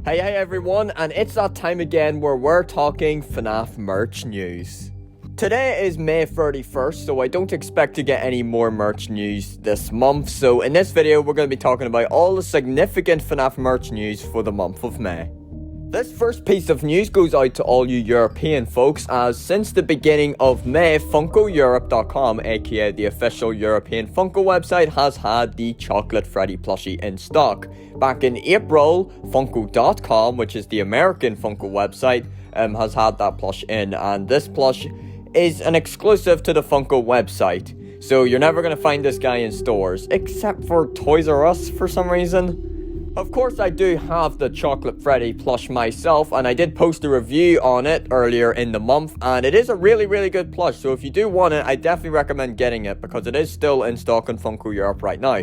Hey everyone, and it's that time again where we're talking FNAF merch news. Today is May 31st, so I don't expect to get any more merch news this month, so in this video we're going to be talking about all the significant FNAF merch news for the month of May. This first piece of news goes out to all you European folks, as since the beginning of May, FunkoEurope.com, aka the official European Funko website, has had the Chocolate Freddy plushie in stock. Back in April, Funko.com, which is the American Funko website, has had that plush in, and this plush is an exclusive to the Funko website. So you're never going to find this guy in stores, except for Toys R Us for some reason. Of course, I do have the Chocolate Freddy plush myself, and I did post a review on it earlier in the month, and it is a really good plush, so if you do want it, I definitely recommend getting it, because it is still in stock in Funko Europe right now.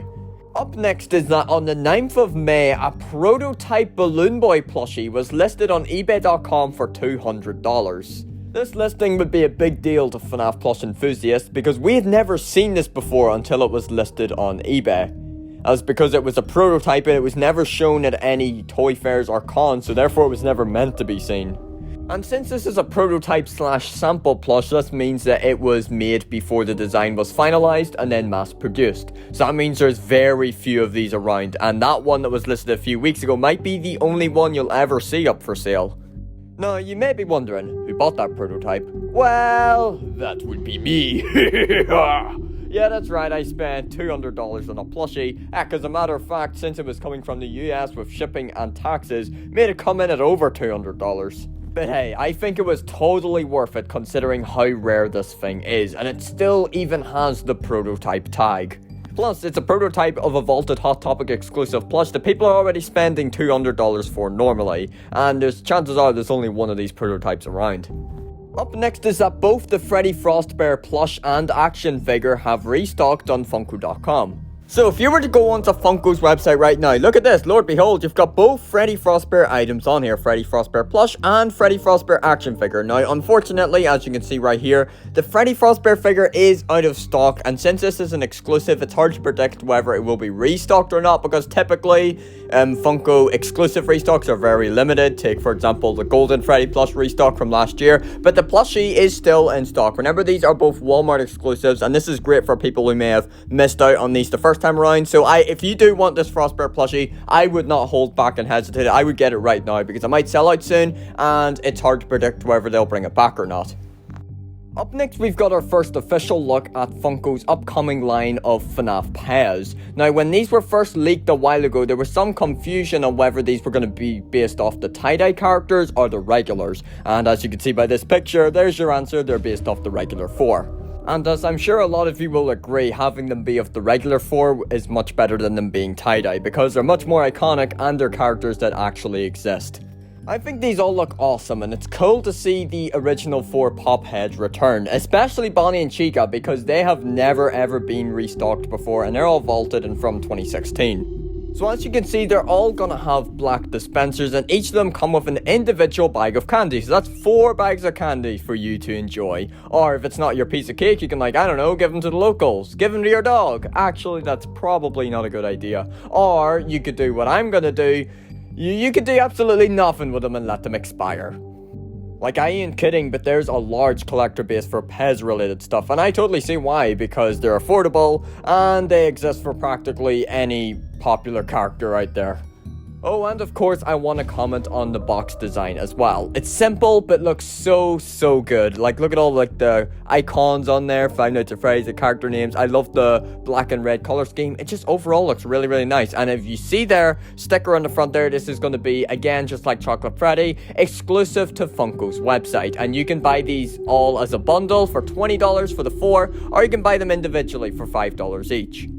Up next is that on the 9th of May, a prototype Balloon Boy plushie was listed on eBay.com for $200. This listing would be a big deal to FNAF plush enthusiasts, because we had never seen this before until it was listed on eBay. As because it was a prototype and it was never shown at any toy fairs or cons, so therefore it was never meant to be seen. And since this is a prototype slash sample plush, this means that it was made before the design was finalized and then mass produced. So that means there's very few of these around, and that one that was listed a few weeks ago might be the only one you'll ever see up for sale. Now, you may be wondering, who bought that prototype? Well, that would be me. Yeah, that's right, I spent $200 on a plushie. Heck, as a matter of fact, since it was coming from the US with shipping and taxes, made it come in at over $200. But hey, I think it was totally worth it considering how rare this thing is, and it still even has the prototype tag. Plus, it's a prototype of a vaulted Hot Topic exclusive plush that people are already spending $200 for normally, and chances are there's only one of these prototypes around. Up next is that both the Freddy Frostbear plush and action figure have restocked on Funko.com. So if you were to go onto Funko's website right now, look at this, Lord behold, you've got both Freddy Frostbear items on here, Freddy Frostbear plush and Freddy Frostbear action figure. Now, unfortunately, as you can see right here, the Freddy Frostbear figure is out of stock, and since this is an exclusive, it's hard to predict whether it will be restocked or not, because typically, Funko exclusive restocks are very limited. Take, for example, the Golden Freddy plush restock from last year, but the plushie is still in stock. Remember, these are both Walmart exclusives, and this is great for people who may have missed out on these the first time around. So if you do want this Frostbear plushie, I would not hold back and hesitate. I would get it right now, because it might sell out soon, and it's hard to predict whether they'll bring it back or not. Up next, we've got our first official look at Funko's upcoming line of FNAFpez. Now, when these were first leaked a while ago, there was some confusion on whether these were going to be based off the tie-dye characters or the regulars. And as you can see by this picture, there's your answer, they're based off the regular four. And as I'm sure a lot of you will agree, having them be of the regular four is much better than them being tie-dye, because they're much more iconic and they're characters that actually exist. I think these all look awesome, and it's cool to see the original four pop heads return, especially Bonnie and Chica, because they have never ever been restocked before, and they're all vaulted and from 2016. So as you can see, they're all gonna have black dispensers, and each of them come with an individual bag of candy. So that's 4 bags of candy for you to enjoy. Or if it's not your piece of cake, you can, like, I don't know, give them to the locals, give them to your dog. Actually, that's probably not a good idea. Or you could do what I'm gonna do. You could do absolutely nothing with them and let them expire. Like, I ain't kidding, but there's a large collector base for Pez related stuff, and I totally see why, because they're affordable and they exist for practically any popular character out there. Oh, and of course, I want to comment on the box design as well. It's simple, but looks so good. Like, look at all, like, the icons on there, Five Nights at Freddy's, the character names. I love the black and red color scheme. It just overall looks really nice. And if you see their sticker on the front there, this is going to be, again, just like Chocolate Freddy, exclusive to Funko's website. And you can buy these all as a bundle for $20 for the 4, or you can buy them individually for $5 each.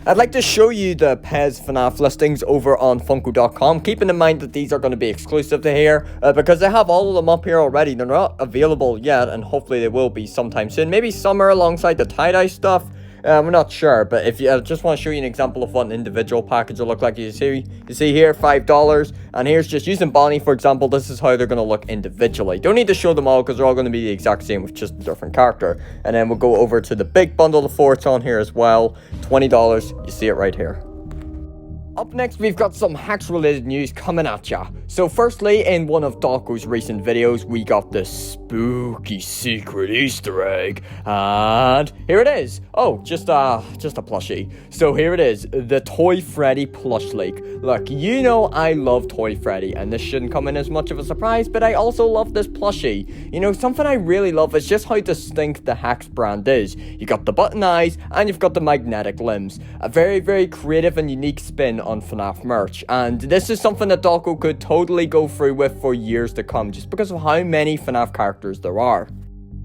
I'd like to show you the Pez FNAF listings over on Funko.com, keeping in mind that these are going to be exclusive to here, because they have all of them up here already. They're not available yet, and hopefully they will be sometime soon. Maybe summer alongside the tie-dye stuff. We're not sure, but if you just want to show you an example of what an individual package will look like, you see here $5, and here's just using Bonnie for example. This is how they're going to look individually. Don't need to show them all because they're all going to be the exact same with just a different character. And then we'll go over to the big bundle of 4. It's on here as well, $20. You see it right here. Up next, we've got some Hex-related news coming at ya. So firstly, in one of Dawko's recent videos, we got this spooky secret Easter egg. And here it is. Oh, just a plushie. So here it is, the Toy Freddy plush leak. Look, you know I love Toy Freddy, and this shouldn't come in as much of a surprise, but I also love this plushie. You know, something I really love is just how distinct the Hex brand is. You got the button eyes, and you've got the magnetic limbs. A very, very creative and unique spin on FNAF merch, and this is something that Dawko could totally go through with for years to come just because of how many FNAF characters there are.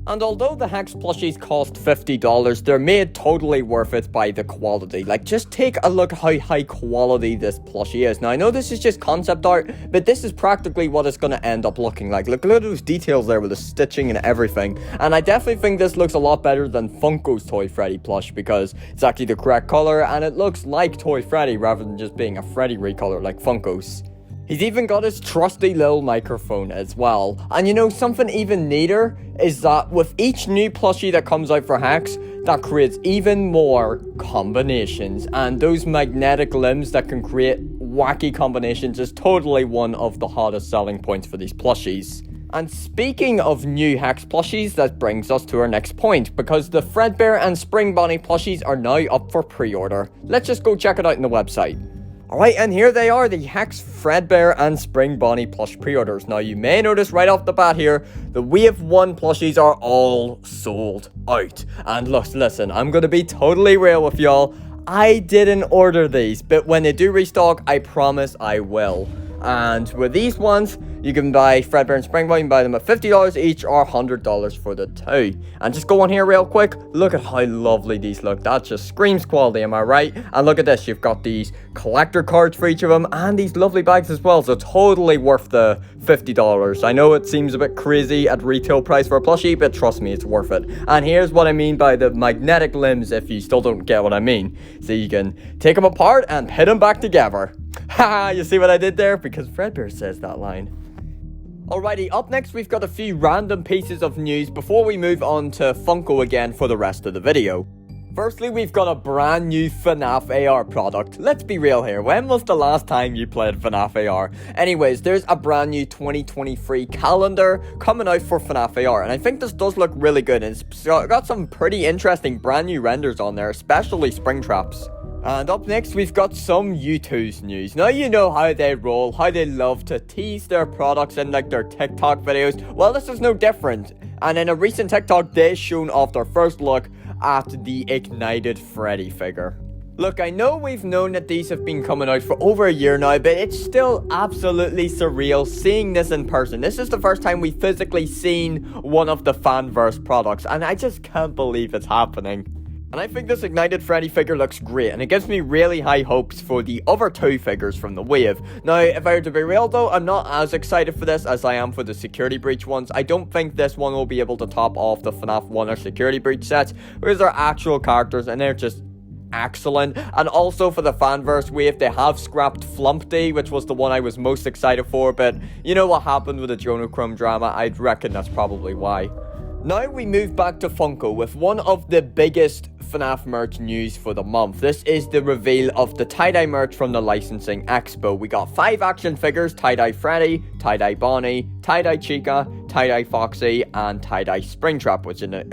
And although the Hex plushies cost $50, they're made totally worth it by the quality. Like, just take a look at how high quality this plushie is. Now, I know this is just concept art, but this is practically what it's going to end up looking like. Look at those details there with the stitching and everything. And I definitely think this looks a lot better than Funko's Toy Freddy plush because it's actually the correct color and it looks like Toy Freddy rather than just being a Freddy recolor like Funko's. He's even got his trusty little microphone as well. And you know, something even neater is that with each new plushie that comes out for Hex, that creates even more combinations. And those magnetic limbs that can create wacky combinations is totally one of the hottest selling points for these plushies. And speaking of new Hex plushies, that brings us to our next point, because the Fredbear and Springbonnie plushies are now up for pre-order. Let's just go check it out on the website. Alright, and here they are, the Hex Fredbear and Springbonnie plush pre-orders. Now, you may notice right off the bat here, the Wave 1 plushies are all sold out. And listen, I'm going to be totally real with y'all. I didn't order these, but when they do restock, I promise I will. And with these ones, you can buy Fredbear and Springbonnie, you can buy them at $50 each or $100 for the two. And just go on here real quick, look at how lovely these look. That just screams quality, am I right? And look at this, you've got these collector cards for each of them and these lovely bags as well, so totally worth the $50. I know it seems a bit crazy at retail price for a plushie, but trust me, it's worth it. And here's what I mean by the magnetic limbs if you still don't get what I mean. So you can take them apart and put them back together. Haha, you see what I did there? Because Fredbear says that line. Alrighty, up next we've got a few random pieces of news before we move on to Funko again for the rest of the video. Firstly, we've got a brand new FNAF AR product. Let's be real here, when was the last time you played FNAF AR? Anyways, there's a brand new 2023 calendar coming out for FNAF AR, and I think this does look really good, and it's got some pretty interesting brand new renders on there, especially Springtraps. And up next, we've got some Youtooz news. Now, you know how they roll, how they love to tease their products in like their TikTok videos. Well, this is no different. And in a recent TikTok, they shown off their first look at the Ignited Freddy figure. Look, I know we've known that these have been coming out for over a year now, but it's still absolutely surreal seeing this in person. This is the first time we've physically seen one of the Fanverse products, and I just can't believe it's happening. And I think this Ignited Freddy figure looks great, and it gives me really high hopes for the other two figures from the wave. Now, if I were to be real though, I'm not as excited for this as I am for the Security Breach ones. I don't think this one will be able to top off the FNAF 1 or Security Breach sets, whereas they're actual characters and they're just excellent. And also for the Fanverse wave, they have scrapped Flumpty, which was the one I was most excited for, but you know what happened with the Jonochrome drama, I'd reckon that's probably why. Now we move back to Funko with one of the biggest FNAF merch news for the month. This is the reveal of the tie-dye merch from the licensing expo. We got 5 action figures: tie-dye Freddy, tie-dye Bonnie, tie-dye Chica, tie-dye Foxy, and tie-dye Springtrap,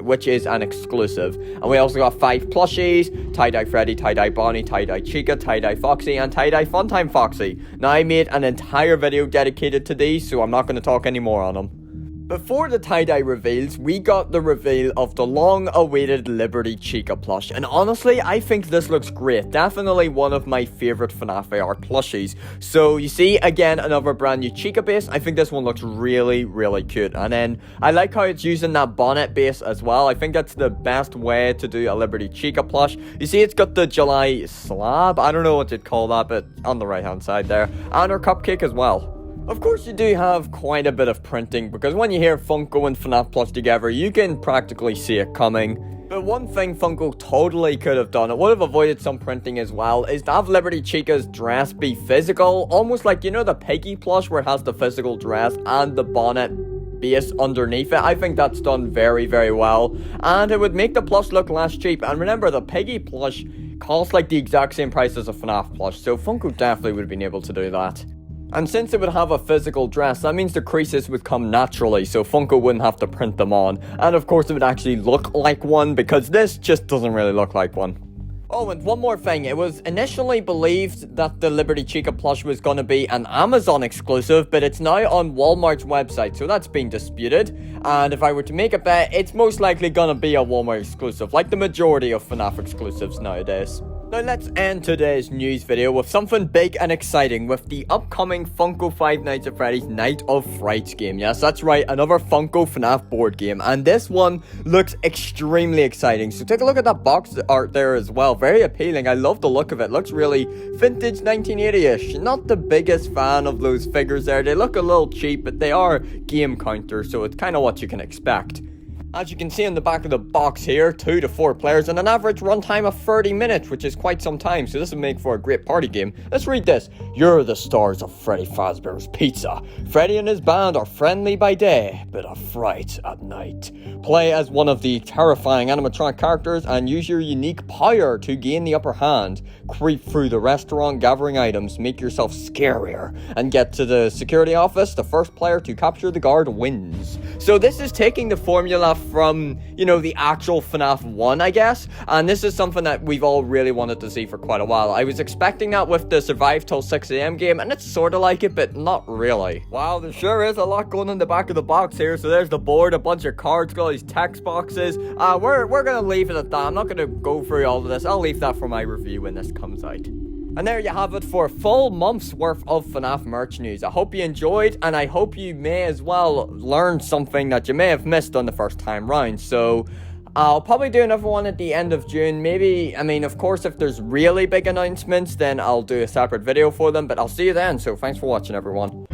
which is an exclusive. And we also got 5 plushies: tie-dye Freddy, tie-dye Bonnie, tie-dye Chica, tie-dye Foxy, and tie-dye Funtime Foxy. Now, I made an entire video dedicated to these, so I'm not going to talk any more on them. Before the tie-dye reveals, we got the reveal of the long-awaited Liberty Chica plush, and honestly, I think this looks great. Definitely one of my favourite FNAF AR plushies. So, you see, again, another brand new Chica base. I think this one looks really, really cute. And then, I like how it's using that Bonnet base as well. I think that's the best way to do a Liberty Chica plush. You see, it's got the July slab. I don't know what you'd call that, but on the right-hand side there. And her cupcake as well. Of course, you do have quite a bit of printing, because when you hear Funko and FNAF Plush together, you can practically see it coming. But one thing Funko totally could have done, it would have avoided some printing as well, is to have Liberty Chica's dress be physical, almost like, you know, the Piggy plush where it has the physical dress and the bonnet base underneath it. I think that's done very, very well, and it would make the plush look less cheap. And remember, the Piggy plush costs like the exact same price as a FNAF plush, so Funko definitely would have been able to do that. And since it would have a physical dress, that means the creases would come naturally, so Funko wouldn't have to print them on. And of course it would actually look like one, because this just doesn't really look like one. Oh, and one more thing, it was initially believed that the Liberty Chica plush was going to be an Amazon exclusive, but it's now on Walmart's website, so that's been disputed. And if I were to make a bet, it's most likely going to be a Walmart exclusive, like the majority of FNAF exclusives nowadays. Now let's end today's news video with something big and exciting with the upcoming Funko 5 Nights at Freddy's Night of Fright game. Yes, that's right, another Funko FNAF board game, and this one looks extremely exciting. So take a look at that box art there as well, very appealing. I love the look of it, looks really vintage 1980-ish. Not the biggest fan of those figures there, they look a little cheap, but they are game counters, so it's kind of what you can expect. As you can see on the back of the box here, 2 to 4 players and an average runtime of 30 minutes, which is quite some time, so this will make for a great party game. Let's read this. You're the stars of Freddy Fazbear's Pizza. Freddy and his band are friendly by day, but a fright at night. Play as one of the terrifying animatronic characters and use your unique power to gain the upper hand. Creep through the restaurant gathering items, make yourself scarier, and get to the security office. The first player to capture the guard wins. So this is taking the formula from, the actual FNAF 1, I guess, and this is something that we've all really wanted to see for quite a while. I was expecting that with the Survive Till 6 AM game, and it's sort of like it, but not really. Wow, there sure is a lot going in the back of the box here. So there's the board, a bunch of cards, got all these text boxes. We're gonna leave it at that. I'm not gonna go through all of this. I'll leave that for my review when this comes out. And there you have it for a full month's worth of FNAF merch news. I hope you enjoyed, and I hope you may as well learn something that you may have missed on the first time round. So I'll probably do another one at the end of June. Maybe, of course, if there's really big announcements, then I'll do a separate video for them. But I'll see you then. So thanks for watching, everyone.